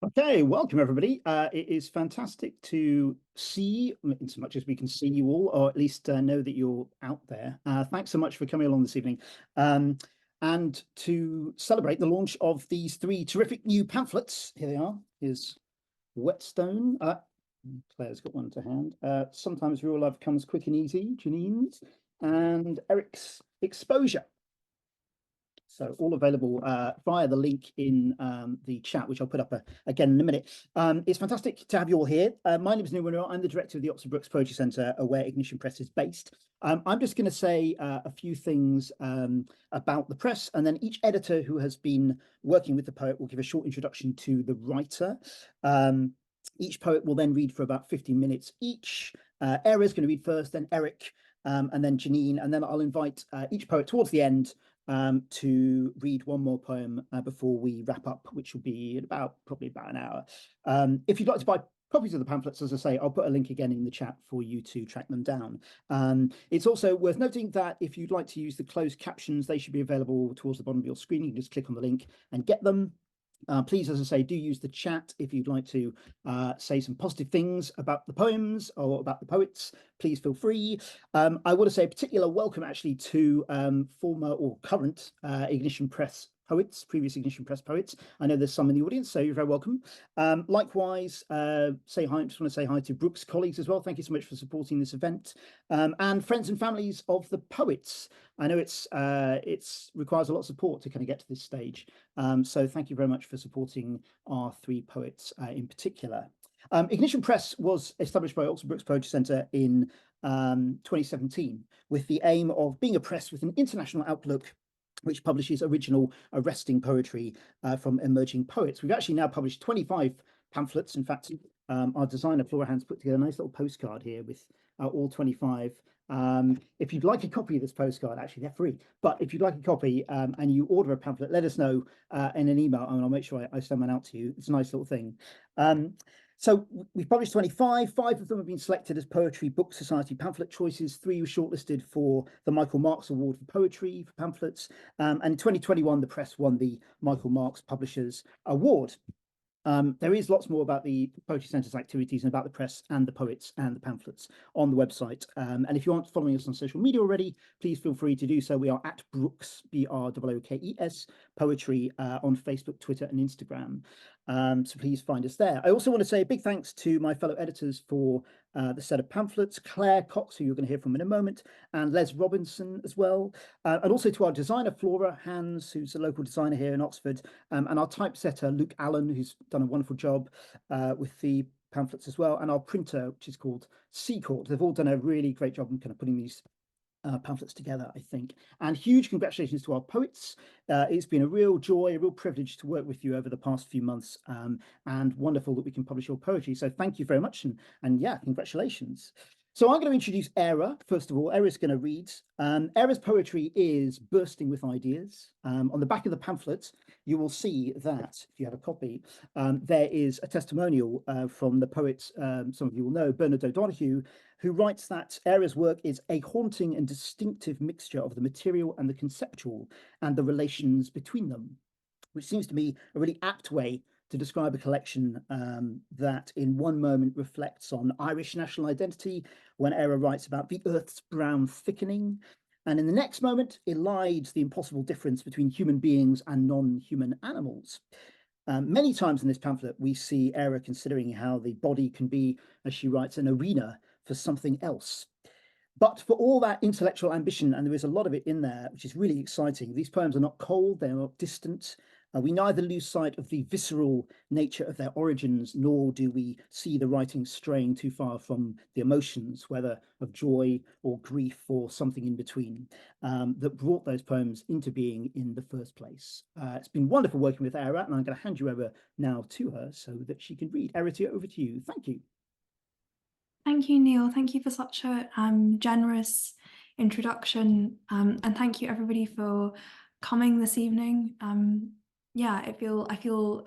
Okay, welcome everybody. It is fantastic to see, in so much as we can see you all, or at least know that you're out there. Thanks so much for coming along this evening. And to celebrate the launch of these three terrific new pamphlets. Here they are. Here's Whetstone. Claire's got one to hand. Sometimes Real Love Comes Quick and Easy, Janine's, and Eric's Exposure. So all available via the link in the chat, which I'll put up again in a minute. It's fantastic to have you all here. My name is Neil Munro. I'm the director of the Oxford Brookes Poetry Centre, where Ignition Press is based. I'm just going to say a few things about the press, and then each editor who has been working with the poet will give a short introduction to the writer. Each poet will then read for about 15 minutes each. Eira is going to read first, then Eric, and then Janine, and then I'll invite each poet towards the end to read one more poem before we wrap up, which will be probably about an hour. If you'd like to buy copies of the pamphlets, as I say, I'll put a link again in the chat for you to track them down. It's also worth noting that if you'd like to use the closed captions, they should be available towards the bottom of your screen. You can just click on the link and get them. Please, as I say, do use the chat if you'd like to say some positive things about the poems or about the poets. Please feel free. I want to say a particular welcome actually to former or current Ignition Press poets, previous Ignition Press poets. I know there's some in the audience, so you're very welcome. Likewise, just want to say hi to Brookes colleagues as well. Thank you so much for supporting this event. And friends and families of the poets. I know it's requires a lot of support to kind of get to this stage. So thank you very much for supporting our three poets in particular. Ignition Press was established by Oxford Brookes Poetry Centre in 2017 with the aim of being a press with an international outlook which publishes original arresting poetry from emerging poets. We've actually now published 25 pamphlets. In fact, our designer Flora Hans put together a nice little postcard here with all 25. If you'd like a copy of this postcard, actually they're free, but if you'd like a copy and you order a pamphlet, let us know in an email and I'll make sure I send one out to you. It's a nice little thing. So we've published 25, 5 of them have been selected as Poetry Book Society pamphlet choices, 3 were shortlisted for the Michael Marks Award for Poetry for pamphlets, and in 2021 the press won the Michael Marks Publishers Award. There is lots more about the Poetry Centre's activities and about the press and the poets and the pamphlets on the website. And if you aren't following us on social media already, please feel free to do so. We are at Brookes, BROOKES, Poetry on Facebook, Twitter and Instagram. So please find us there. I also want to say a big thanks to my fellow editors for the set of pamphlets, Claire Cox, who you're going to hear from in a moment, and Les Robinson as well, and also to our designer, Flora Hans, who's a local designer here in Oxford, and our typesetter, Luke Allen, who's done a wonderful job with the pamphlets as well, and our printer, which is called Seacourt. They've all done a really great job in kind of putting these pamphlets together, I think. And huge congratulations to our poets. It's been a real joy, a real privilege to work with you over the past few months, and wonderful that we can publish your poetry. So thank you very much, and yeah, congratulations. So I'm going to introduce Eira. First of all, Eira's going to read. Eira's poetry is bursting with ideas. On the back of the pamphlet, you will see that, if you have a copy, there is a testimonial from the poet, some of you will know, Bernard O'Donoghue, who writes that Eira's work is a haunting and distinctive mixture of the material and the conceptual and the relations between them, which seems to me a really apt way to describe a collection that in one moment reflects on Irish national identity when Eira writes about the earth's brown thickening, and in the next moment elides the impossible difference between human beings and non-human animals. Many times in this pamphlet we see Eira considering how the body can be, as she writes, an arena for something else. But for all that intellectual ambition, and there is a lot of it in there, which is really exciting, these poems are not cold, they're not distant. We neither lose sight of the visceral nature of their origins, nor do we see the writing straying too far from the emotions, whether of joy or grief or something in between, that brought those poems into being in the first place. It's been wonderful working with Eira, and I'm going to hand you over now to her so that she can read. Eira, over to you. Thank you. Thank you, Neil. Thank you for such a generous introduction, and thank you everybody for coming this evening. Yeah, I feel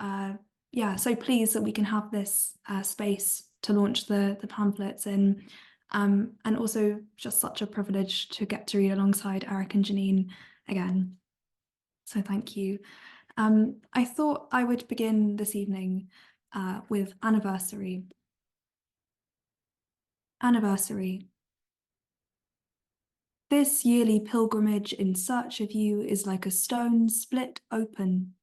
yeah, so pleased that we can have this space to launch the pamphlets in, and also just such a privilege to get to read alongside Eric and Janine again. So thank you. I thought I would begin this evening with Anniversary. Anniversary. This yearly pilgrimage in search of you is like a stone split open,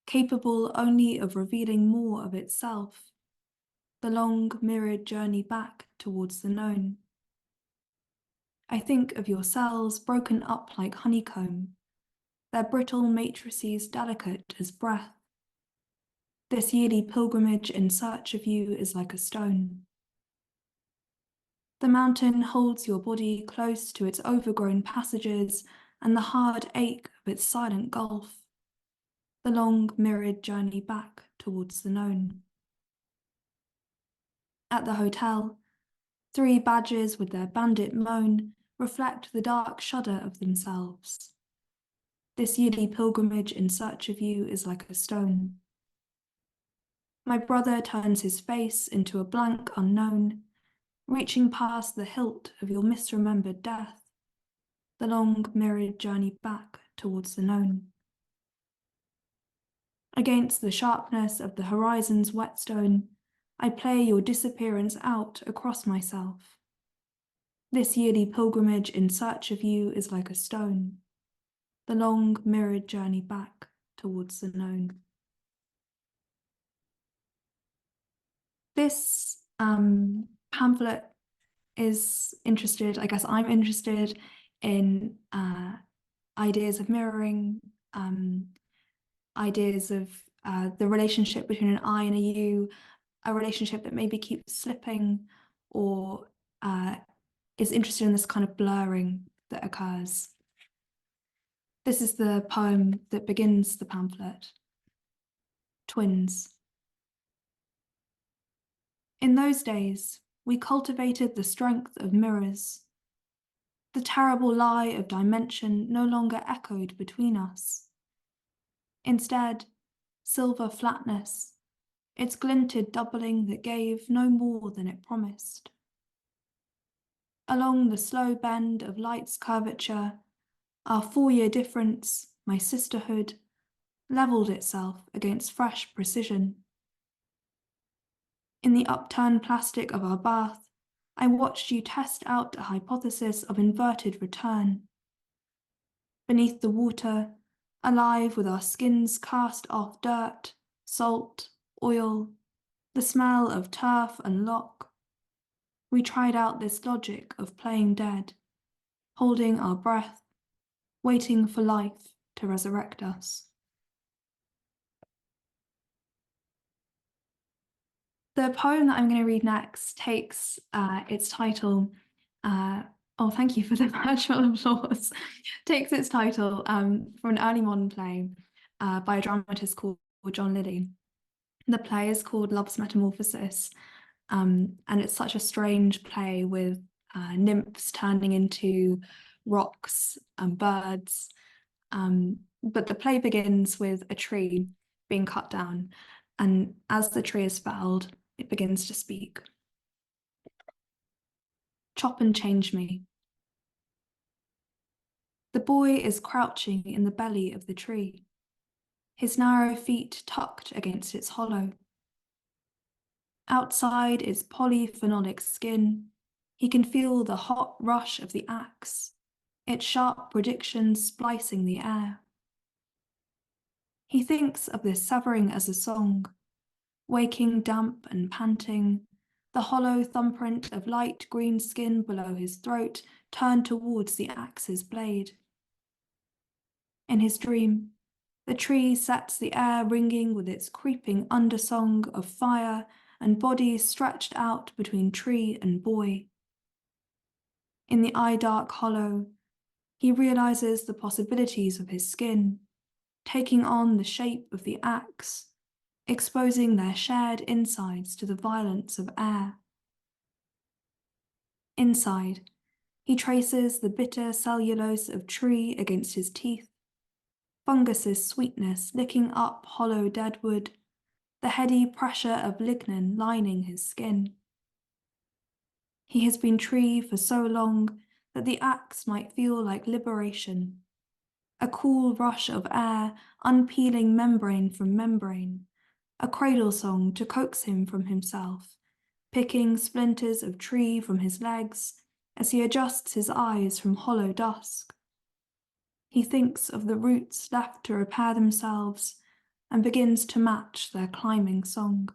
capable only of revealing more of itself, the long mirrored journey back towards the known. I think of your cells broken up like honeycomb, their brittle matrices delicate as breath. This yearly pilgrimage in search of you is like a stone. The mountain holds your body close to its overgrown passages and the hard ache of its silent gulf, the long mirrored journey back towards the known. At the hotel, 3 badgers with their bandit moan reflect the dark shudder of themselves. This yearly pilgrimage in search of you is like a stone. My brother turns his face into a blank unknown, reaching past the hilt of your misremembered death, the long mirrored journey back towards the known. Against the sharpness of the horizon's whetstone, I play your disappearance out across myself. This yearly pilgrimage in search of you is like a stone, the long mirrored journey back towards the known. This pamphlet is interested, I guess I'm interested in ideas of mirroring, ideas of the relationship between an I and a you, a relationship that maybe keeps slipping or is interested in this kind of blurring that occurs. This is the poem that begins the pamphlet. Twins. In those days, we cultivated the strength of mirrors. The terrible lie of dimension no longer echoed between us. Instead, silver flatness, its glinted doubling that gave no more than it promised. Along the slow bend of light's curvature, our 4-year difference, my sisterhood, levelled itself against fresh precision. In the upturned plastic of our bath, I watched you test out a hypothesis of inverted return. Beneath the water, alive with our skins cast off dirt, salt, oil, the smell of turf and lock, we tried out this logic of playing dead, holding our breath, waiting for life to resurrect us. The poem that I'm going to read next takes its title, oh, thank you for the virtual applause, takes its title from an early modern play by a dramatist called John Lilly. The play is called Love's Metamorphosis, and it's such a strange play with nymphs turning into rocks and birds. But the play begins with a tree being cut down, and as the tree is felled, it begins to speak. Chop and change me. The boy is crouching in the belly of the tree, his narrow feet tucked against its hollow. Outside its polyphenolic skin, he can feel the hot rush of the axe, its sharp predictions splicing the air. He thinks of this severing as a song, waking damp and panting, the hollow thumbprint of light green skin below his throat turned towards the axe's blade. In his dream, the tree sets the air ringing with its creeping undersong of fire and bodies stretched out between tree and boy. In the eye-dark hollow, he realizes the possibilities of his skin, taking on the shape of the axe, exposing their shared insides to the violence of air. Inside, he traces the bitter cellulose of tree against his teeth, fungus's sweetness licking up hollow deadwood, the heady pressure of lignin lining his skin. He has been tree for so long that the axe might feel like liberation, a cool rush of air unpeeling membrane from membrane, a cradle song to coax him from himself, picking splinters of tree from his legs as he adjusts his eyes from hollow dusk. He thinks of the roots left to repair themselves and begins to match their climbing song.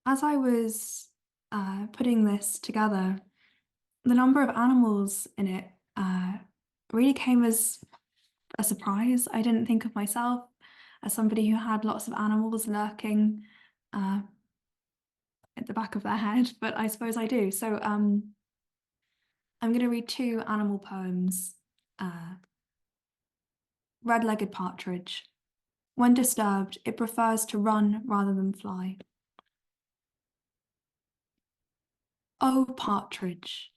As I was putting this together, the number of animals in it really came as a surprise. I didn't think of myself as somebody who had lots of animals lurking at the back of their head, but I suppose I do. So I'm going to read two animal poems. Red-legged partridge. When disturbed, it prefers to run rather than fly. Oh, partridge,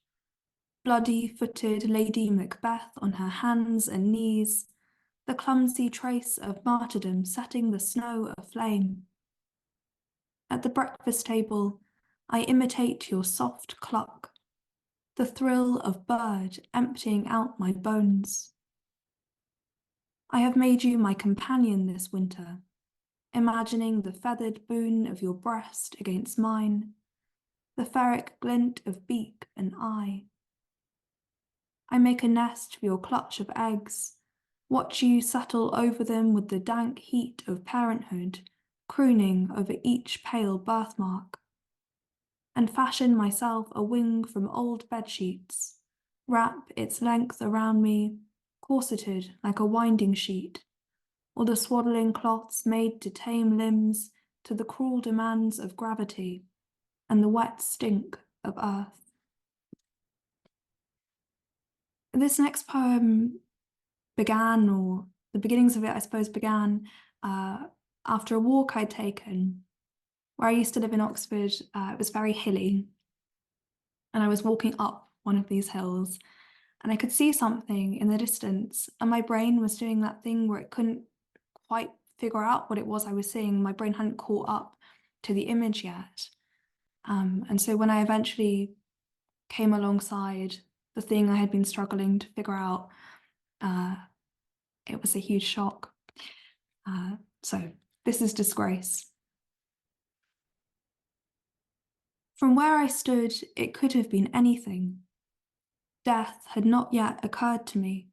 bloody-footed Lady Macbeth on her hands and knees, the clumsy trace of martyrdom setting the snow aflame. At the breakfast table, I imitate your soft cluck, the thrill of bird emptying out my bones. I have made you my companion this winter, imagining the feathered boon of your breast against mine, the ferric glint of beak and eye. I make a nest for your clutch of eggs, watch you settle over them with the dank heat of parenthood, crooning over each pale birthmark, and fashion myself a wing from old bedsheets, wrap its length around me, corseted like a winding sheet, or the swaddling cloths made to tame limbs to the cruel demands of gravity and the wet stink of earth. This next poem began, or the beginnings of it, I suppose, began after a walk I'd taken. Where I used to live in Oxford, it was very hilly, and I was walking up one of these hills, and I could see something in the distance, and my brain was doing that thing where it couldn't quite figure out what it was I was seeing. My brain hadn't caught up to the image yet. And so when I eventually came alongside the thing I had been struggling to figure out, it was a huge shock. So this is Disgrace. From where I stood, it could have been anything. Death had not yet occurred to me.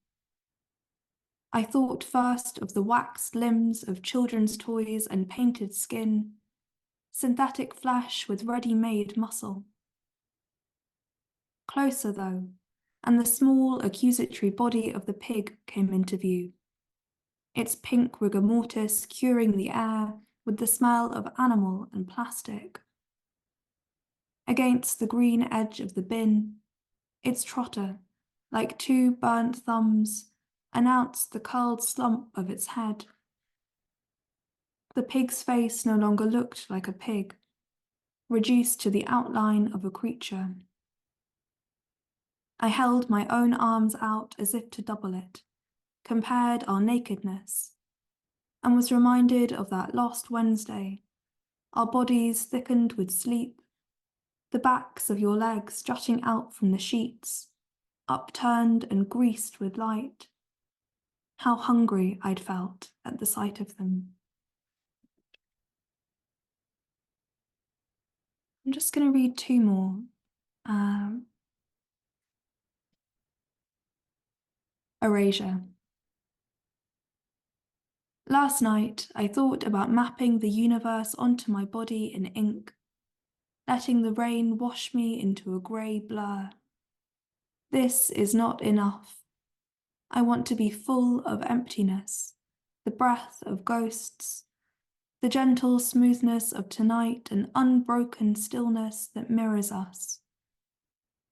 I thought first of the waxed limbs of children's toys and painted skin, synthetic flesh with ready-made muscle. Closer, though, and the small accusatory body of the pig came into view, its pink rigor mortis curing the air with the smell of animal and plastic. Against the green edge of the bin, its trotter, like two burnt thumbs, announced the curled slump of its head. The pig's face no longer looked like a pig, reduced to the outline of a creature. I held my own arms out as if to double it, compared our nakedness, and was reminded of that lost Wednesday, our bodies thickened with sleep, the backs of your legs jutting out from the sheets, upturned and greased with light. How hungry I'd felt at the sight of them. I'm just going to read two more. Erasure. Last night, I thought about mapping the universe onto my body in ink, letting the rain wash me into a grey blur. This is not enough. I want to be full of emptiness, the breath of ghosts, the gentle smoothness of tonight and unbroken stillness that mirrors us.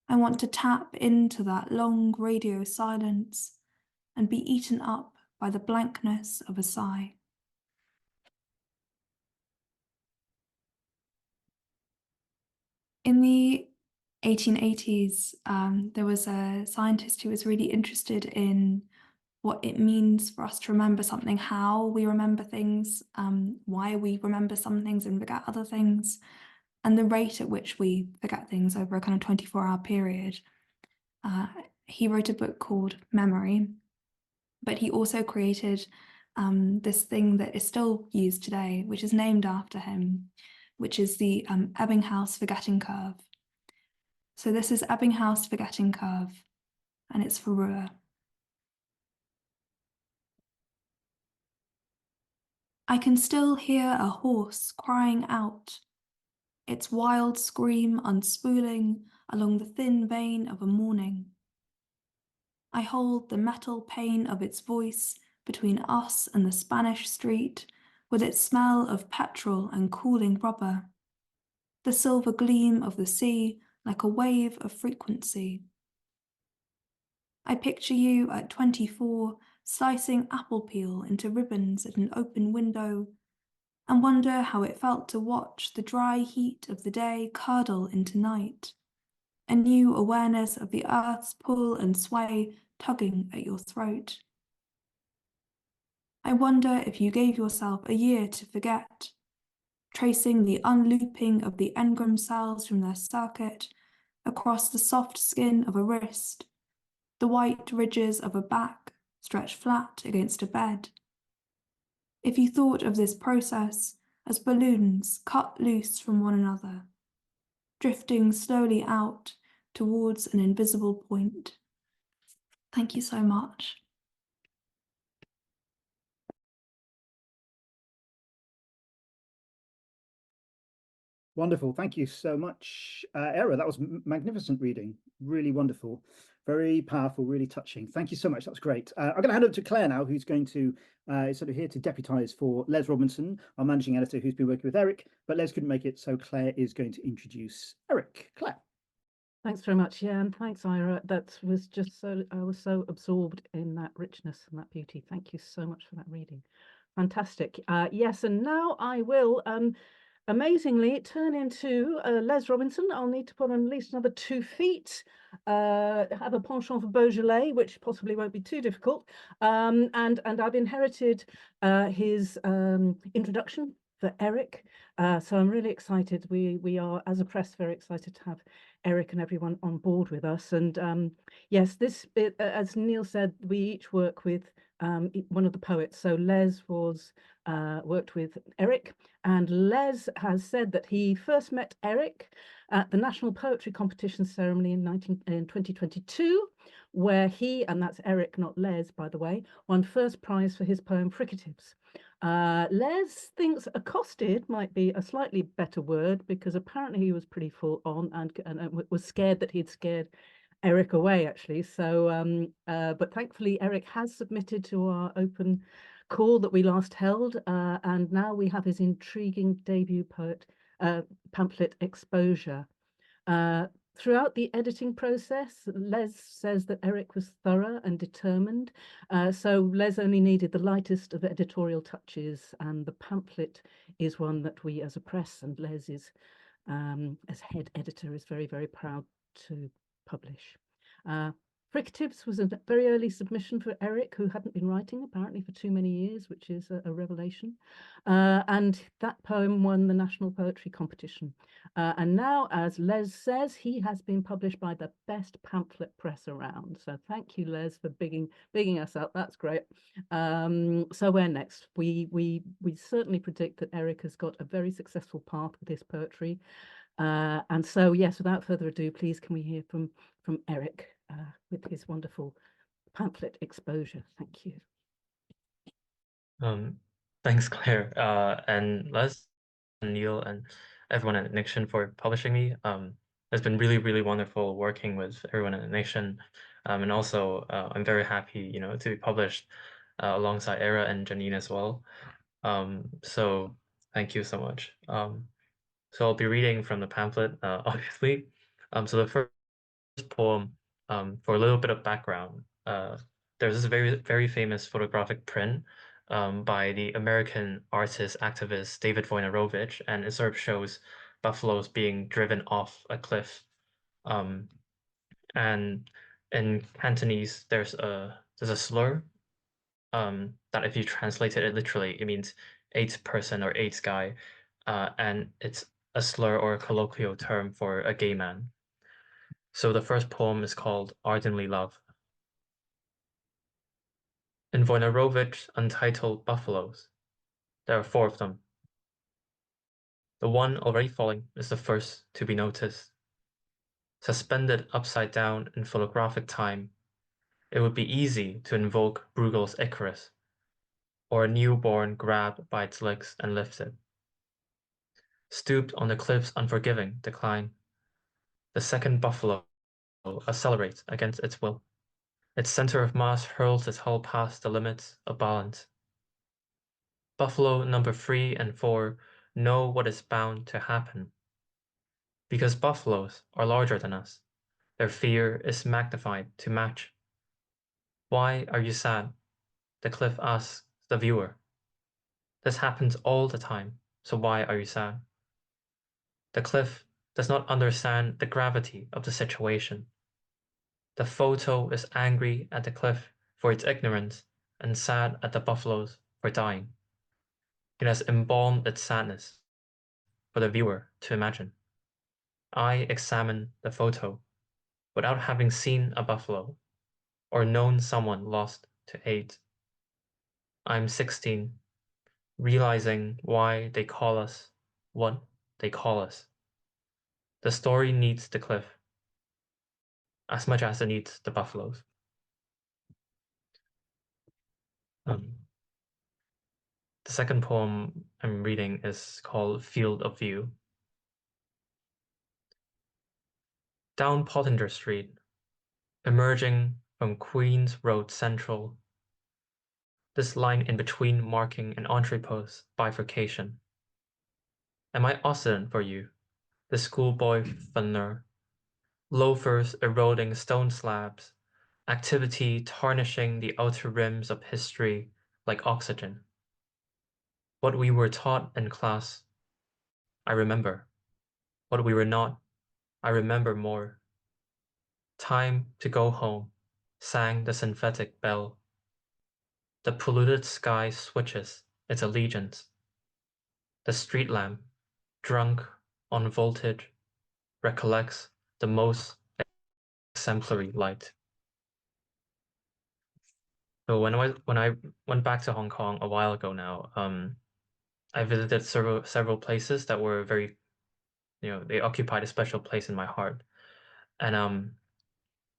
I want to tap into that long radio silence and be eaten up by the blankness of a sigh. In the 1880s, there was a scientist who was really interested in what it means for us to remember something, how we remember things, why we remember some things and forget other things, and the rate at which we forget things over a kind of 24-hour period. He wrote a book called Memory, but he also created this thing that is still used today, which is named after him, which is the Ebbinghaus forgetting curve. So this is Ebbinghaus forgetting curve, and it's for Ruhr. I can still hear a horse crying out, its wild scream unspooling along the thin vein of a morning. I hold the metal pain of its voice between us and the Spanish street, with its smell of petrol and cooling rubber, the silver gleam of the sea like a wave of frequency. I picture you at 24 slicing apple peel into ribbons at an open window, and wonder how it felt to watch the dry heat of the day curdle into night, a new awareness of the earth's pull and sway tugging at your throat. I wonder if you gave yourself a year to forget, tracing the unlooping of the engram cells from their circuit across the soft skin of a wrist, the white ridges of a back stretched flat against a bed. If you thought of this process as balloons cut loose from one another, drifting slowly out towards an invisible point. Thank you so much. Wonderful. Thank you so much, Eira. That was magnificent reading. Really wonderful. Very powerful, really touching. Thank you so much. That's great. I'm going to hand over to Claire now, who's going to sort of here to deputise for Les Robinson, our managing editor, who's been working with Eric, but Les couldn't make it, so Claire is going to introduce Eric. Claire. Thanks very much. Yeah, and thanks, Eira. That was just so, I was so absorbed in that richness and that beauty. Thank you so much for that reading. Fantastic. Yes, and now I will amazingly turn into Les Robinson. I'll need to put on at least another 2 feet, have a penchant for Beaujolais, which possibly won't be too difficult. And I've inherited his introduction for Eric. So I'm really excited. We are, as a press, very excited to have Eric and everyone on board with us. And yes, this, as Neil said, we each work with one of the poets. So Les was worked with Eric, and Les has said that he first met Eric at the National Poetry Competition ceremony in 2022, where he, and that's Eric, not Les, by the way, won first prize for his poem Fricatives. Les thinks accosted might be a slightly better word, because apparently he was pretty full on and was scared that he'd scared Eric away, actually. So, but thankfully Eric has submitted to our open call that we last held, and now we have his intriguing debut pamphlet Exposure. Throughout the editing process, Les says that Eric was thorough and determined. So Les only needed the lightest of editorial touches, and the pamphlet is one that we as a press, and Les is, as head editor, is very, very proud to publish. Fricatives was a very early submission for Eric, who hadn't been writing apparently for too many years, which is a revelation. And that poem won the National Poetry Competition. And now, as Les says, he has been published by the best pamphlet press around. So thank you, Les, for bigging us up. That's great. So where next? We certainly predict that Eric has got a very successful path with his poetry. And so, yes, without further ado, please can we hear from Eric with his wonderful pamphlet Exposure. Thank you. Thanks, Claire, and Les, and Neil, and everyone at Ignition for publishing me. It's been really, really wonderful working with everyone at Ignition, and also I'm very happy, to be published alongside Eira and Janine as well. So thank you so much. So I'll be reading from the pamphlet, obviously. So the first poem, for a little bit of background, there's this very, very famous photographic print by the American artist activist David Wojnarowicz, and it sort of shows buffaloes being driven off a cliff. And in Cantonese, there's a slur that if you translate it literally, it means AIDS person or AIDS guy, and it's a slur or a colloquial term for a gay man. So the first poem is called Ardently Love. In Wojnarowicz's untitled Buffaloes, there are 4 of them. The one already falling is the first to be noticed. Suspended upside down in photographic time, it would be easy to invoke Bruegel's Icarus, or a newborn grabbed by its legs and lifted. Stooped on the cliff's unforgiving decline, the second buffalo accelerates against its will. Its center of mass hurls its hull past the limits of balance. Buffalo number 3 and 4 know what is bound to happen. Because buffaloes are larger than us, their fear is magnified to match. Why are you sad? The cliff asks the viewer. This happens all the time, so why are you sad? The cliff does not understand the gravity of the situation. The photo is angry at the cliff for its ignorance and sad at the buffaloes for dying. It has embalmed its sadness for the viewer to imagine. I examine the photo without having seen a buffalo or known someone lost to AIDS. I'm 16, realizing why they call us what they call us. The story needs the cliff as much as it needs the buffaloes. The second poem I'm reading is called Field of View. Down Pottinger Street, emerging from Queen's Road Central, this line in between marking an entrepot's bifurcation. Am I Occident for you, the schoolboy funner, loafers eroding stone slabs, activity tarnishing the outer rims of history like oxygen? What we were taught in class, I remember. What we were not, I remember more. Time to go home, sang the synthetic bell. The polluted sky switches its allegiance. The street lamp, drunk on voltage, recollects the most exemplary light. So when I went back to Hong Kong a while ago now, I visited several places that were very, they occupied a special place in my heart. And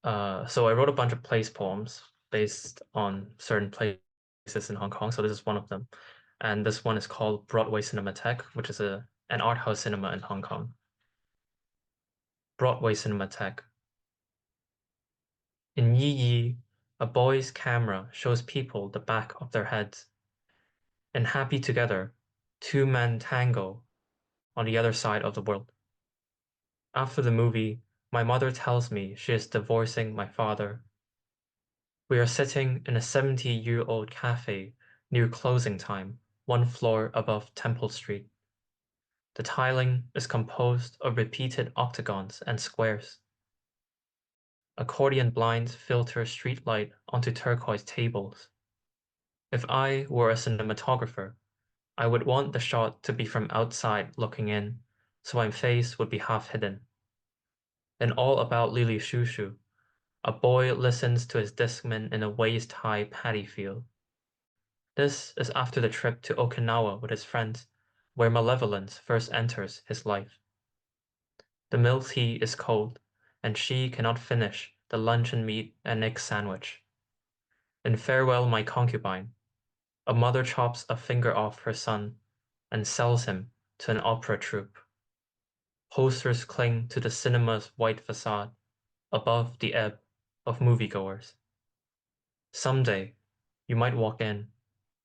so I wrote a bunch of place poems based on certain places in Hong Kong. So this is one of them. And this one is called Broadway Cinematheque, which is an art house cinema in Hong Kong. Broadway Cinematheque. In Yi Yi, a boy's camera shows people the back of their heads. In Happy Together, 2 men tango on the other side of the world. After the movie, my mother tells me she is divorcing my father. We are sitting in a 70-year-old cafe near closing time, 1 floor above Temple Street. The tiling is composed of repeated octagons and squares. Accordion blinds filter streetlight onto turquoise tables. If I were a cinematographer, I would want the shot to be from outside looking in, so my face would be half hidden. In All About Lily Shushu, a boy listens to his discman in a waist-high paddy field. This is after the trip to Okinawa with his friends, where malevolence first enters his life. The milk tea is cold, and she cannot finish the luncheon meat and egg sandwich. In Farewell, My Concubine, a mother chops a finger off her son and sells him to an opera troupe. Posters cling to the cinema's white facade above the ebb of moviegoers. Someday, you might walk in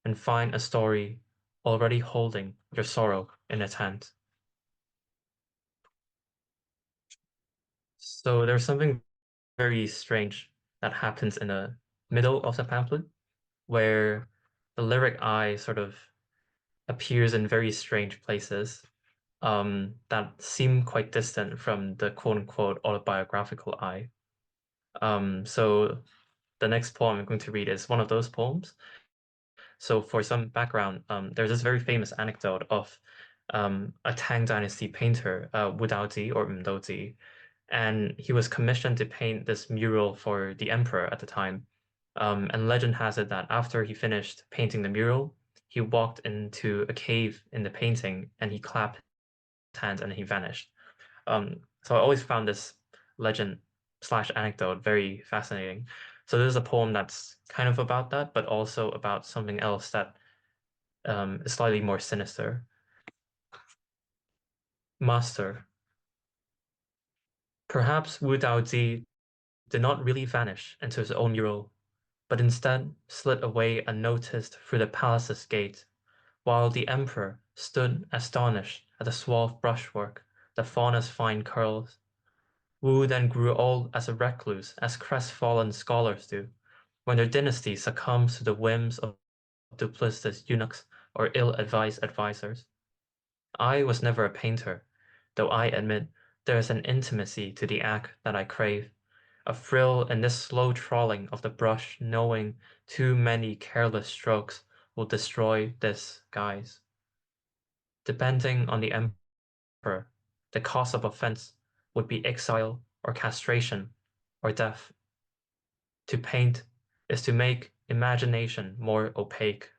and find a story already holding your sorrow in its hands. So there's something very strange that happens in the middle of the pamphlet, where the lyric I sort of appears in very strange places that seem quite distant from the quote-unquote autobiographical I. So the next poem I'm going to read is one of those poems. So for some background, there's this very famous anecdote of a Tang Dynasty painter, Wu Daozi or Mdozi, and he was commissioned to paint this mural for the emperor at the time. And legend has it that after he finished painting the mural, he walked into a cave in the painting and he clapped his hands and he vanished. So I always found this legend slash anecdote very fascinating. So there's a poem that's kind of about that, but also about something else that is slightly more sinister. Master. Perhaps Wu Daozi did not really vanish into his own mural, but instead slid away unnoticed through the palace's gate, while the emperor stood astonished at the suave brushwork, the fauna's fine curls. Wu then grew old as a recluse, as crestfallen scholars do, when their dynasty succumbs to the whims of duplicitous eunuchs or ill-advised advisors. I was never a painter, though I admit there is an intimacy to the act that I crave, a thrill in this slow trawling of the brush, knowing too many careless strokes will destroy this guise. Depending on the emperor, the cost of offense would be exile or castration or death. To paint is to make imagination more opaque.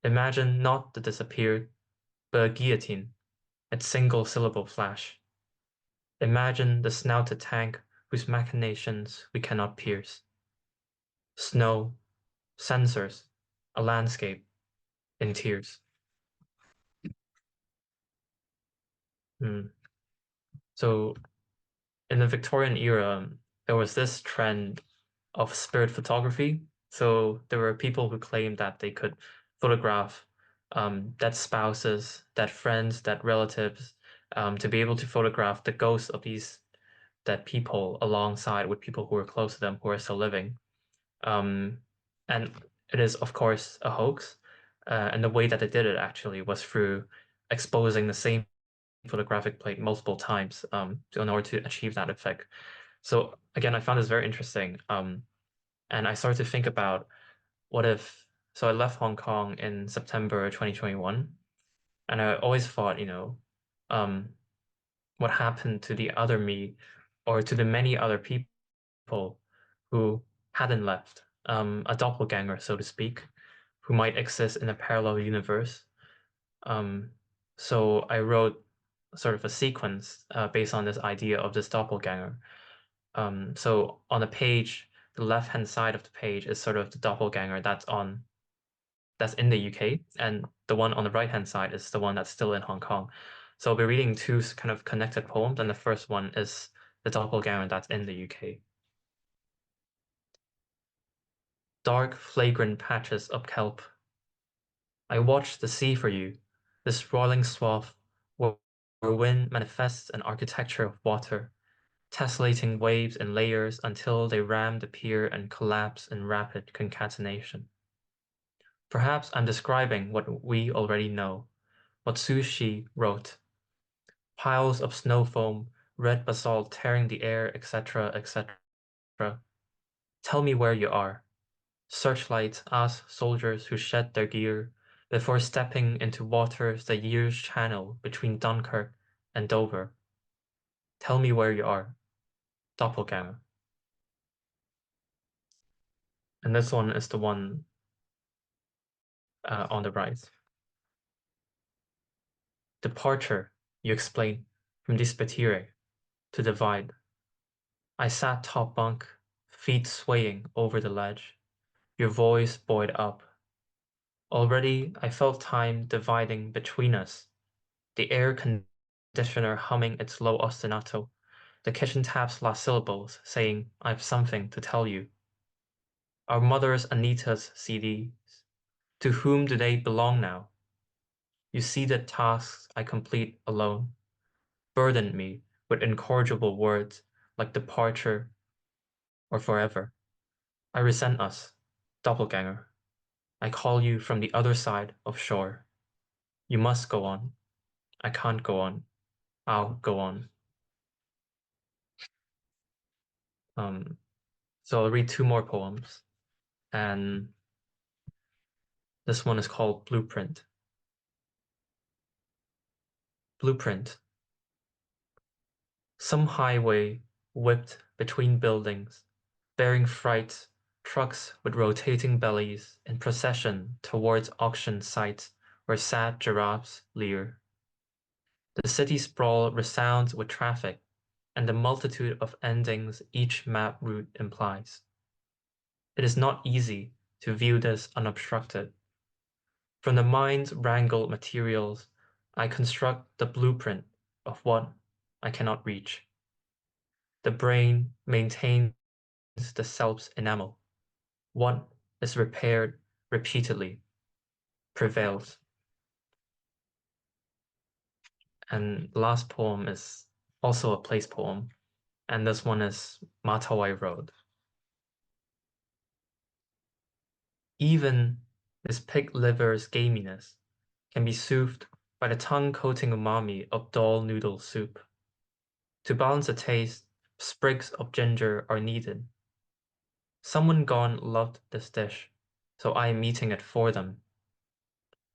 Imagine not the disappeared, but a guillotine, its single-syllable flash. Imagine the snouted tank whose machinations we cannot pierce. Snow, censers, a landscape in tears. So in the Victorian era, there was this trend of spirit photography. So there were people who claimed that they could photograph dead spouses, dead friends, dead relatives, to be able to photograph the ghosts of these dead people alongside with people who were close to them who are still living. And it is, of course, a hoax. And the way that they did it actually was through exposing the same photographic plate multiple times in order to achieve that effect. So again, I found this very interesting. And I started to think about what if, so I left Hong Kong in September 2021, and I always thought, what happened to the other me or to the many other people who hadn't left, a doppelganger, so to speak, who might exist in a parallel universe. So I wrote sort of a sequence based on this idea of this doppelganger. So on the page, the left-hand side of the page is sort of the doppelganger that's in the UK, and the one on the right-hand side is the one that's still in Hong Kong. So I'll be reading two kind of connected poems, and the first one is the doppelganger that's in the UK. Dark, flagrant patches of kelp. I watch the sea for you, this rolling swath where wind manifests an architecture of water, tessellating waves in layers until they ram the pier and collapse in rapid concatenation. Perhaps I'm describing what we already know, what Su Shi wrote. Piles of snow foam, red basalt tearing the air, etc., etc. Tell me where you are. Searchlight ask soldiers who shed their gear before stepping into waters the year's channel between Dunkirk and Dover. Tell me where you are. Doppelganger. And this one is the one on the right. Departure, you explain, from Dispetire to divide. I sat top bunk, feet swaying over the ledge, your voice buoyed up. Already I felt time dividing between us, the air conditioner humming its low ostinato, the kitchen tap's last syllables saying, I've something to tell you. Our mother's Anita's CDs, to whom do they belong now? You see the tasks I complete alone, burdened me with incorrigible words like departure or forever. I resent us, doppelganger. I call you from the other side of shore. You must go on. I can't go on. I'll go on. So I'll read two more poems, and this one is called Blueprint. Blueprint. Some highway whipped between buildings, bearing fright, trucks with rotating bellies in procession towards auction sites where sad giraffes leer. The city sprawl resounds with traffic and the multitude of endings each map route implies. It is not easy to view this unobstructed. From the mind's wrangled materials, I construct the blueprint of what I cannot reach. The brain maintains the self's enamel. What is repaired repeatedly prevails. And the last poem is also a place poem, and this one is Matawai Road. Even this pig liver's gaminess can be soothed by the tongue-coating umami of dull noodle soup. To balance the taste, sprigs of ginger are needed. Someone gone loved this dish, so I am eating it for them.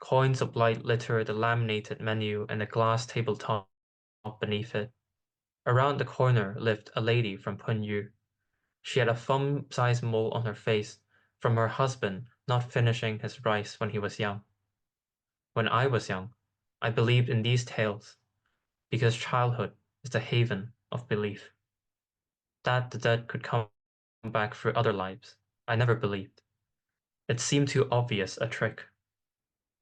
Coins of light litter the laminated menu and the glass tabletop beneath it. Around the corner lived a lady from Punyu. She had a thumb-sized mole on her face from her husband not finishing his rice when he was young. When I was young, I believed in these tales because childhood is the haven of belief. That the dead could come back through other lives, I never believed. It seemed too obvious a trick.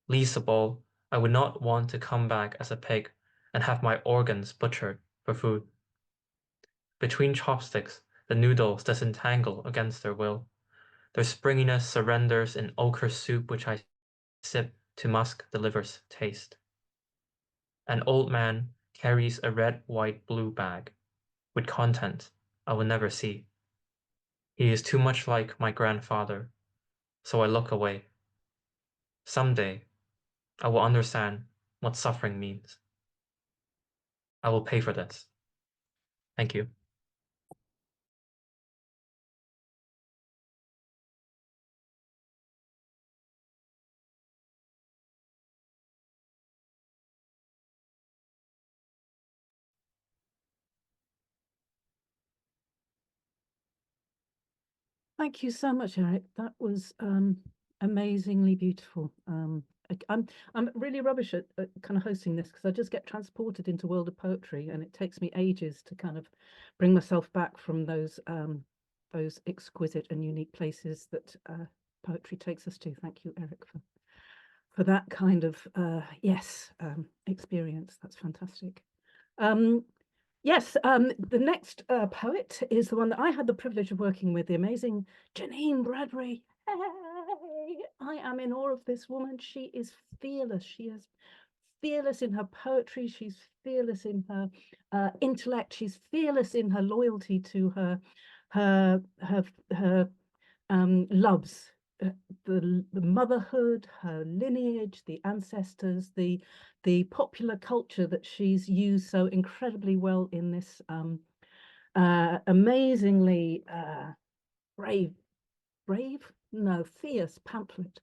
Least of all, I would not want to come back as a pig and have my organs butchered for food. Between chopsticks, the noodles disentangle against their will. Their springiness surrenders in ochre soup which I sip to mask the liver's taste. An old man carries a red, white, blue bag with contents I will never see. He is too much like my grandfather, so I look away. Someday, I will understand what suffering means. I will pay for this. Thank you. Thank you so much, Eric. That was amazingly beautiful. I'm really rubbish at kind of hosting this because I just get transported into world of poetry, and it takes me ages to kind of bring myself back from those exquisite and unique places that poetry takes us to. Thank you, Eric, for that kind of experience. That's fantastic. Yes, the next poet is the one that I had the privilege of working with, the amazing Janine Bradbury. Hey, I am in awe of this woman. She is fearless. She is fearless in her poetry. She's fearless in her intellect. She's fearless in her loyalty to her loves. The motherhood, her lineage, the ancestors, the popular culture that she's used so incredibly well in this amazingly fierce pamphlet.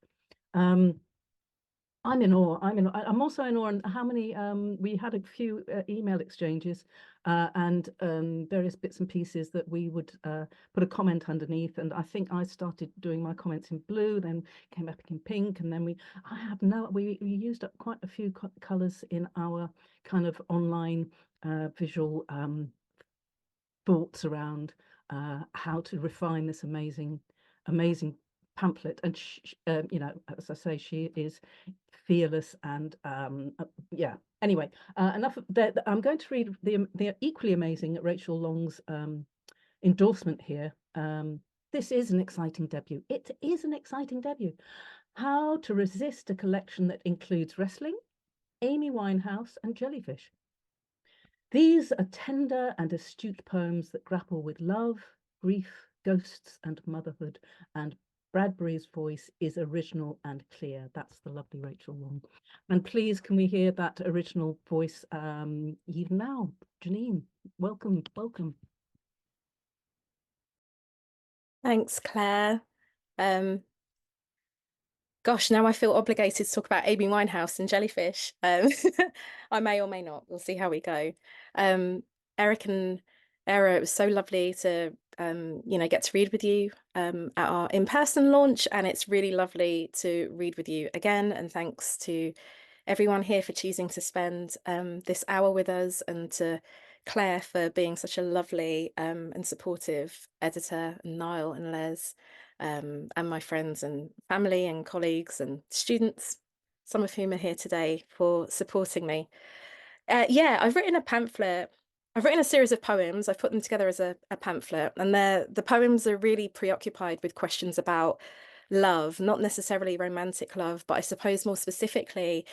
I'm in awe. I'm also in awe on how many we had a few email exchanges and various bits and pieces that we would put a comment underneath, and I think I started doing my comments in blue, then came back in pink, and then we used up quite a few colors in our kind of online visual thoughts around how to refine this amazing pamphlet. And you know, as I say, she is fearless and anyway, enough of that. I'm going to read the equally amazing Rachel Long's endorsement here. This is an exciting debut. It is an exciting debut. How to resist a collection that includes wrestling, Amy Winehouse, and jellyfish. These are tender and astute poems that grapple with love, grief, ghosts, and motherhood, and Bradbury's voice is original and clear. That's the lovely Rachel Long. And please, can we hear that original voice even now? Janine, welcome. Thanks, Claire. Gosh, now I feel obligated to talk about Amy Winehouse and jellyfish. I may or may not. We'll see how we go. Eric and Eira, it was so lovely to get to read with you at our in-person launch, and it's really lovely to read with you again. And thanks to everyone here for choosing to spend this hour with us, and to Claire for being such a lovely and supportive editor, and Niall and Les, and my friends and family and colleagues and students, some of whom are here today, for supporting me. I've written a pamphlet. I've written a series of poems. I've put them together as a pamphlet, and the poems are really preoccupied with questions about love, not necessarily romantic love, but I suppose more specifically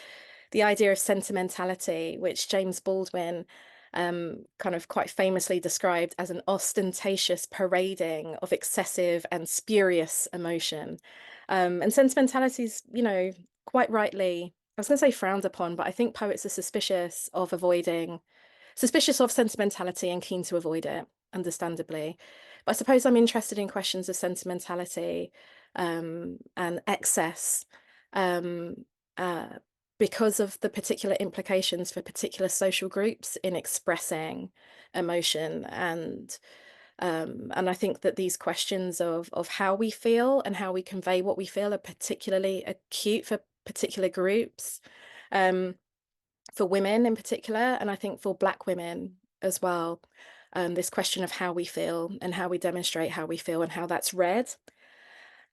the idea of sentimentality, which James Baldwin kind of quite famously described as an ostentatious parading of excessive and spurious emotion. And sentimentality is, quite rightly, I was going to say frowned upon, but I think poets are suspicious of sentimentality and keen to avoid it, understandably. But I suppose I'm interested in questions of sentimentality and excess because of the particular implications for particular social groups in expressing emotion. And I think that these questions of how we feel and how we convey what we feel are particularly acute for particular groups, for women in particular, and I think for Black women as well. This question of how we feel and how we demonstrate how we feel and how that's read.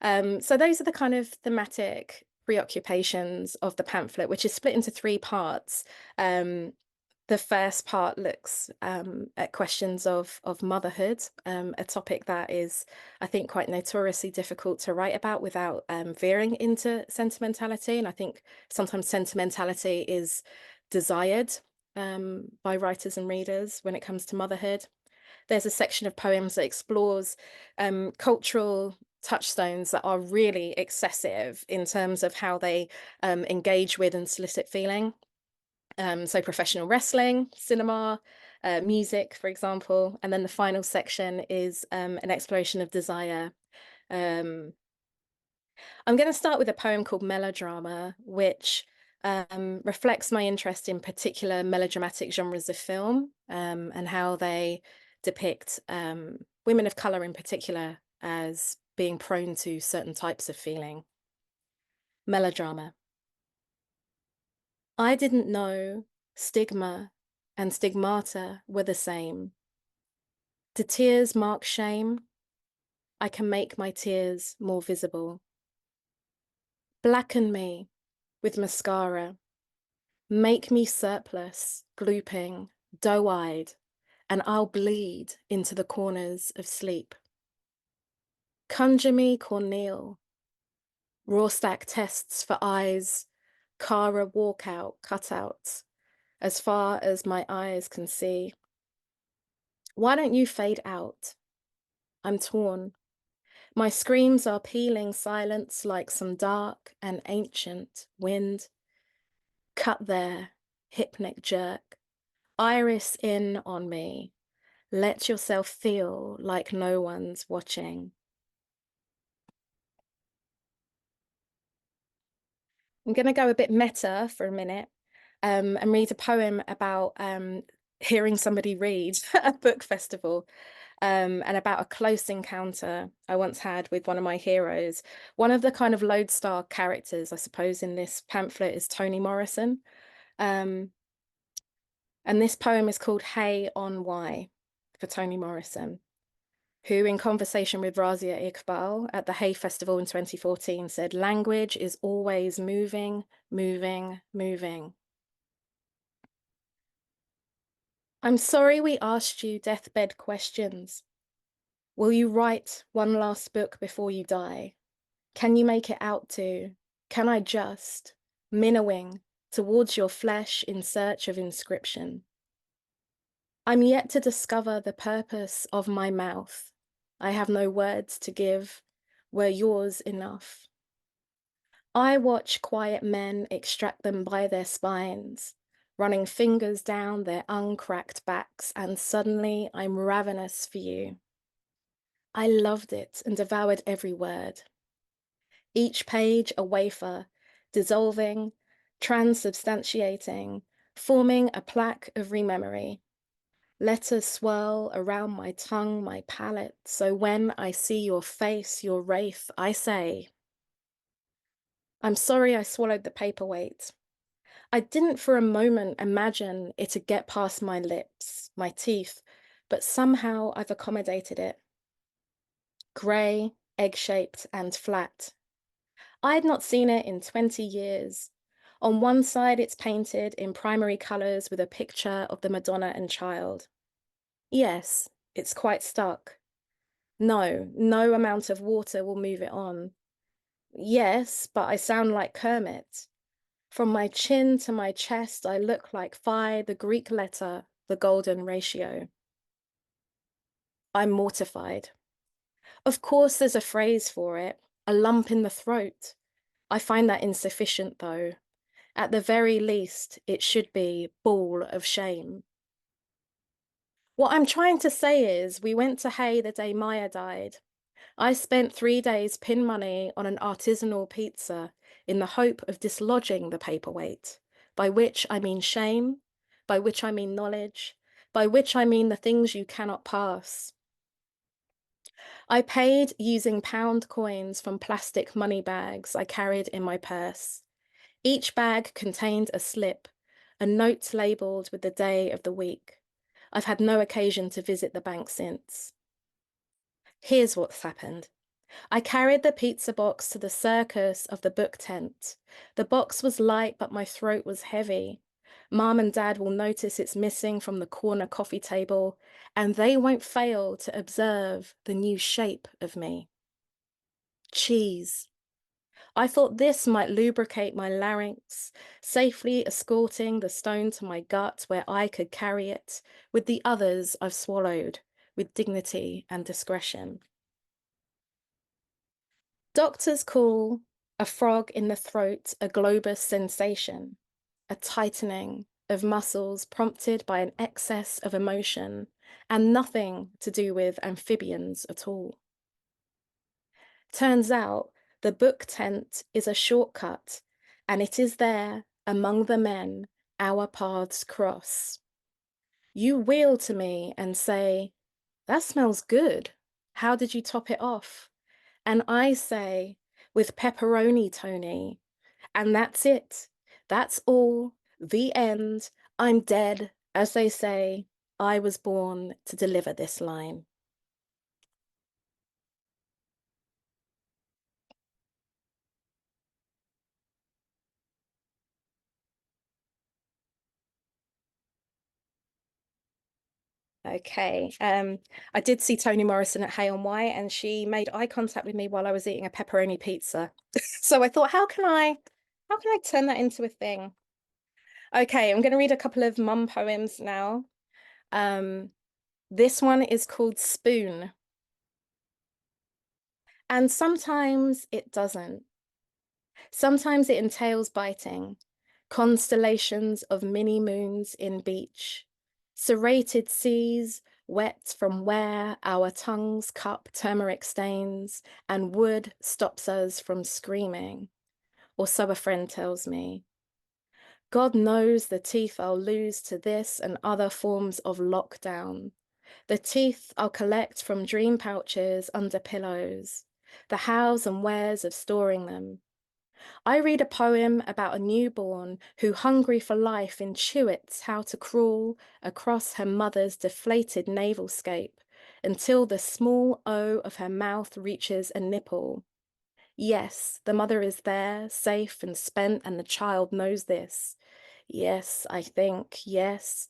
So those are the kind of thematic preoccupations of the pamphlet, which is split into 3 parts. The first part looks at questions of motherhood, a topic that is, I think, quite notoriously difficult to write about without veering into sentimentality. And I think sometimes sentimentality is desired by writers and readers when it comes to motherhood. There's a section of poems that explores cultural touchstones that are really excessive in terms of how they engage with and solicit feeling. So professional wrestling, cinema, music, for example. And then the final section is an exploration of desire. I'm going to start with a poem called Melodrama, which reflects my interest in particular melodramatic genres of film and how they depict women of colour in particular as being prone to certain types of feeling. Melodrama. I didn't know stigma and stigmata were the same. Do tears mark shame? I can make my tears more visible. Blacken me with mascara. Make me surplus, glooping, doe-eyed, and I'll bleed into the corners of sleep. Conjure me corneal. Raw stack tests for eyes, Cara walkout cutouts, as far as my eyes can see. Why don't you fade out? I'm torn. My screams are peeling silence like some dark and ancient wind. Cut there, hip neck jerk. Iris in on me. Let yourself feel like no one's watching. I'm going to go a bit meta for a minute and read a poem about hearing somebody read at a book festival and about a close encounter I once had with one of my heroes. One of the kind of lodestar characters, I suppose, in this pamphlet is Toni Morrison. And this poem is called Hey on Why for Toni Morrison, who in conversation with Razia Iqbal at the Hay Festival in 2014 said, language is always moving, moving, moving. I'm sorry we asked you deathbed questions. Will you write one last book before you die? Can you make it out to, can I just, minnowing towards your flesh in search of inscription? I'm yet to discover the purpose of my mouth. I have no words to give. Were yours enough? I watch quiet men extract them by their spines, running fingers down their uncracked backs, and suddenly I'm ravenous for you. I loved it and devoured every word. Each page a wafer, dissolving, transubstantiating, forming a plaque of rememory. Letters swirl around my tongue, my palate, so when I see your face, your wraith, I say, I'm sorry I swallowed the paperweight. I didn't for a moment imagine it'd get past my lips, my teeth, but somehow I've accommodated it. Grey, egg-shaped and flat. I had not seen it in 20 years. On one side, it's painted in primary colours with a picture of the Madonna and Child. Yes, it's quite stuck. No amount of water will move it on. Yes, but I sound like Kermit. From my chin to my chest, I look like Phi, the Greek letter, the golden ratio. I'm mortified. Of course, there's a phrase for it, a lump in the throat. I find that insufficient, though. At the very least, it should be ball of shame. What I'm trying to say is, we went to Hay the day Maya died. I spent 3 days pin money on an artisanal pizza in the hope of dislodging the paperweight, by which I mean shame, by which I mean knowledge, by which I mean the things you cannot pass. I paid using pound coins from plastic money bags I carried in my purse. Each bag contained a slip, a note labelled with the day of the week. I've had no occasion to visit the bank since. Here's what's happened. I carried the pizza box to the circus of the book tent. The box was light, but my throat was heavy. Mom and Dad will notice it's missing from the corner coffee table, and they won't fail to observe the new shape of me. Cheese. I thought this might lubricate my larynx, safely escorting the stone to my gut where I could carry it with the others I've swallowed with dignity and discretion. Doctors call a frog in the throat a globus sensation, a tightening of muscles prompted by an excess of emotion and nothing to do with amphibians at all. Turns out the book tent is a shortcut, and it is there, among the men, our paths cross. You wheel to me and say, that smells good. How did you top it off? And I say, with pepperoni, Tony. And that's it. That's all. The end. I'm dead. As they say, I was born to deliver this line. Okay, I did see Toni Morrison at Hay on Wye, and she made eye contact with me while I was eating a pepperoni pizza. So I thought, how can I turn that into a thing? Okay, I'm going to read a couple of mum poems now. This one is called Spoon. And sometimes it doesn't. Sometimes it entails biting, constellations of mini moons in beach, serrated seas, wet from where our tongues cup turmeric stains, and wood stops us from screaming, or so a friend tells me. God knows the teeth I'll lose to this and other forms of lockdown, the teeth I'll collect from dream pouches under pillows, the hows and wheres of storing them. I read a poem about a newborn who, hungry for life, intuits how to crawl across her mother's deflated navel-scape until the small O of her mouth reaches a nipple. Yes, the mother is there, safe and spent, and the child knows this. Yes, I think, yes,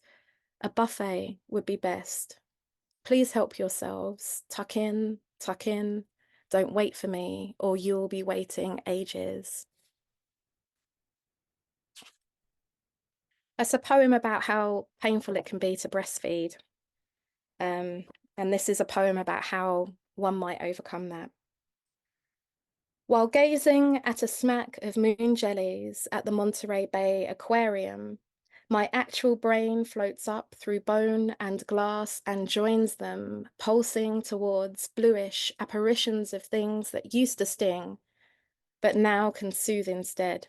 a buffet would be best. Please help yourselves. Tuck in, tuck in. Don't wait for me, or you'll be waiting ages. It's a poem about how painful it can be to breastfeed. And this is a poem about how one might overcome that. While gazing at a smack of moon jellies at the Monterey Bay Aquarium, my actual brain floats up through bone and glass and joins them, pulsing towards bluish apparitions of things that used to sting, but now can soothe instead.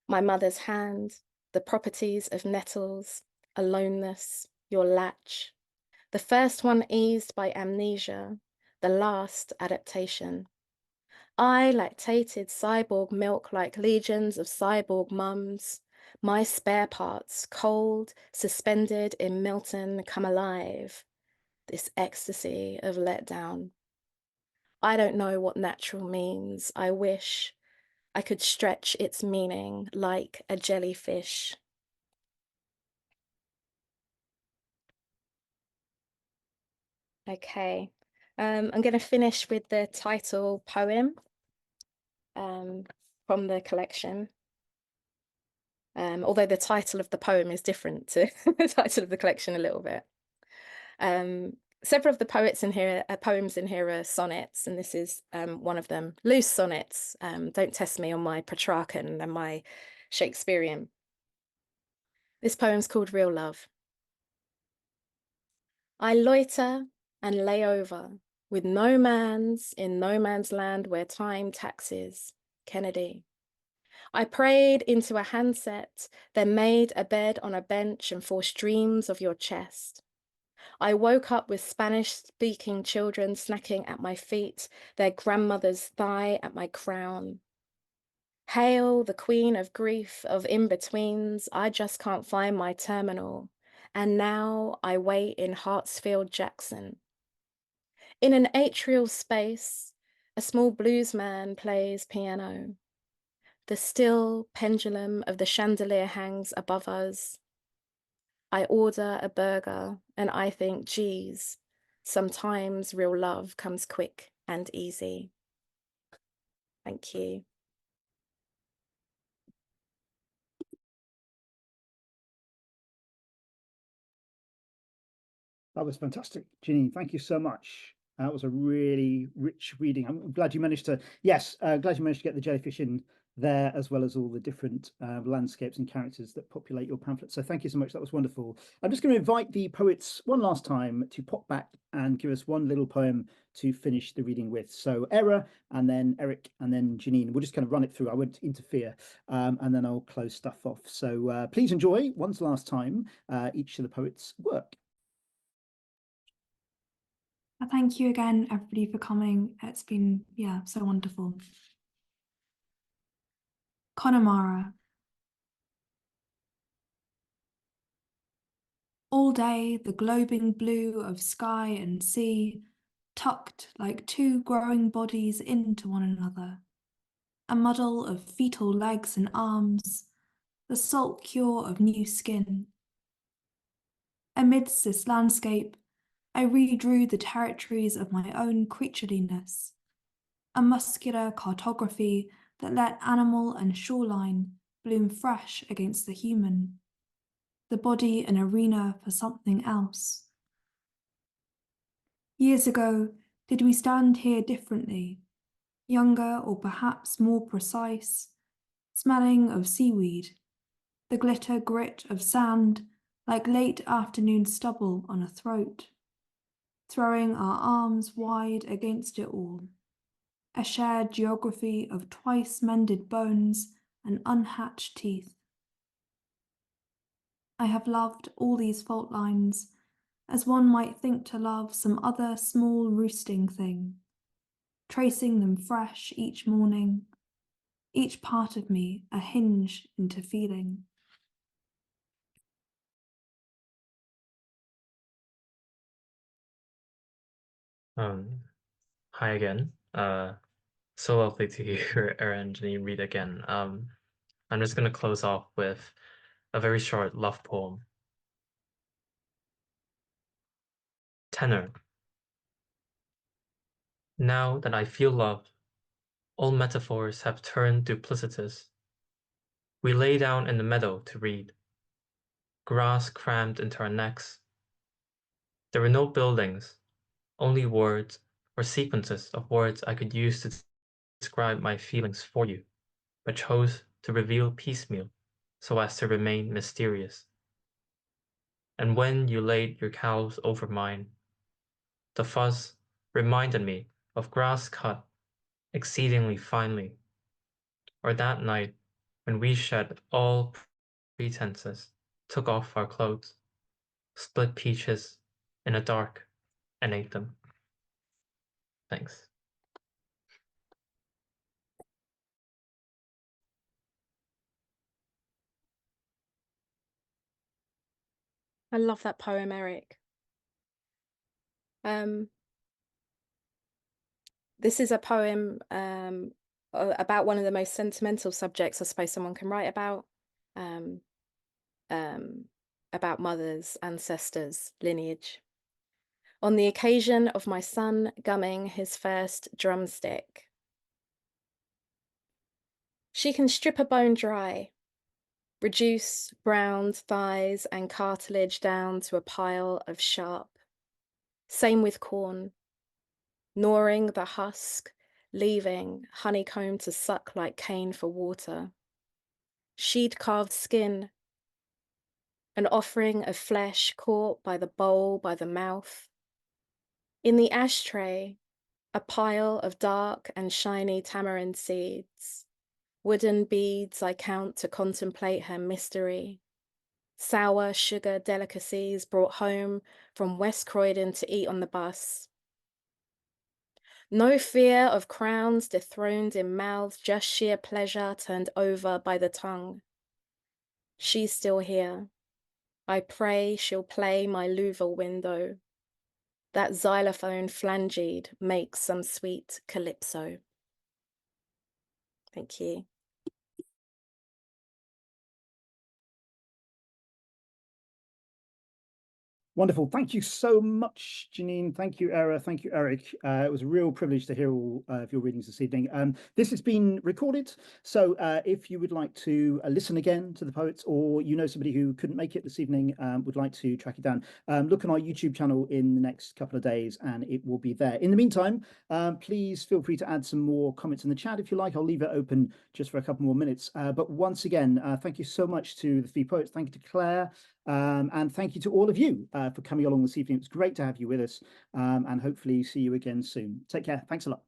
My mother's hand, the properties of nettles, aloneness, your latch. The first one eased by amnesia, the last adaptation. I lactated cyborg milk like legions of cyborg mums. My spare parts, cold, suspended in Milton, come alive. This ecstasy of letdown. I don't know what natural means. I wish I could stretch its meaning like a jellyfish. Okay, I'm going to finish with the title poem from the collection. Although the title of the poem is different to the title of the collection a little bit. Several of the poems in here are sonnets, and this is one of them. Loose sonnets. Don't test me on my Petrarchan and my Shakespearean. This poem's called Real Love. I loiter and lay over with no man's in no man's land where time taxes. Kennedy. I prayed into a handset, then made a bed on a bench and forced dreams of your chest. I woke up with Spanish-speaking children snacking at my feet, their grandmother's thigh at my crown. Hail, the queen of grief, of in-betweens, I just can't find my terminal. And now I wait in Hartsfield Jackson. In an atrial space, a small bluesman plays piano. The still pendulum of the chandelier hangs above us. I order a burger and I think, geez, sometimes real love comes quick and easy. Thank you. That was fantastic, Janine. Thank you so much. That was a really rich reading. I'm glad you managed to, glad you managed to get the jellyfish in there, as well as all the different landscapes and characters that populate your pamphlet. So thank you so much. That was wonderful. I'm just going to invite the poets one last time to pop back and give us one little poem to finish the reading with. So Eira, and then Eric, and then Janine. We'll just kind of run it through. I won't interfere, and then I'll close stuff off. So please enjoy, once last time, each of the poets' work. Thank you again, everybody, for coming. It's been, so wonderful. Connemara. All day, the globing blue of sky and sea, tucked like two growing bodies into one another. A muddle of fetal legs and arms, the salt cure of new skin. Amidst this landscape, I redrew the territories of my own creatureliness, a muscular cartography that let animal and shoreline bloom fresh against the human, the body an arena for something else. Years ago, did we stand here differently, younger or perhaps more precise, smelling of seaweed, the glitter grit of sand like late afternoon stubble on a throat, throwing our arms wide against it all, a shared geography of twice mended bones and unhatched teeth. I have loved all these fault lines as one might think to love some other small roosting thing, tracing them fresh each morning, each part of me a hinge into feeling. Hi again. So lovely to hear Eira and Janine read again. I'm just going to close off with a very short love poem. Tenor. Now that I feel love, all metaphors have turned duplicitous. We lay down in the meadow to read, grass crammed into our necks. There were no buildings, only words or sequences of words I could use to describe my feelings for you, but chose to reveal piecemeal so as to remain mysterious. And when you laid your cows over mine, the fuzz reminded me of grass cut exceedingly finely, or that night when we shed all pretenses, took off our clothes, split peaches in the dark and ate them. Thanks. I love that poem, Eric. This is a poem about one of the most sentimental subjects I suppose someone can write about mothers, ancestors, lineage. On the occasion of my son gumming his first drumstick. She can strip a bone dry, reduce browned thighs and cartilage down to a pile of sharp. Same with corn, gnawing the husk, leaving honeycomb to suck like cane for water. She'd carved skin, an offering of flesh caught by the bowl by the mouth. In the ashtray, a pile of dark and shiny tamarind seeds. Wooden beads I count to contemplate her mystery. Sour sugar delicacies brought home from West Croydon to eat on the bus. No fear of crowns dethroned in mouths, just sheer pleasure turned over by the tongue. She's still here. I pray she'll play my louver window. That xylophone flanged makes some sweet calypso. Thank you. Wonderful. Thank you so much, Janine. Thank you, Eira. Thank you, Eric. It was a real privilege to hear all of your readings this evening. This has been recorded, so if you would like to listen again to the poets, or you know somebody who couldn't make it this evening, would like to track it down, look on our YouTube channel in the next couple of days and it will be there. In the meantime, please feel free to add some more comments in the chat if you like. I'll leave it open just for a couple more minutes. But once again, thank you so much to the three poets. Thank you to Claire. And thank you to all of you for coming along this evening. It was great to have you with us, and hopefully see you again soon. Take care. Thanks a lot.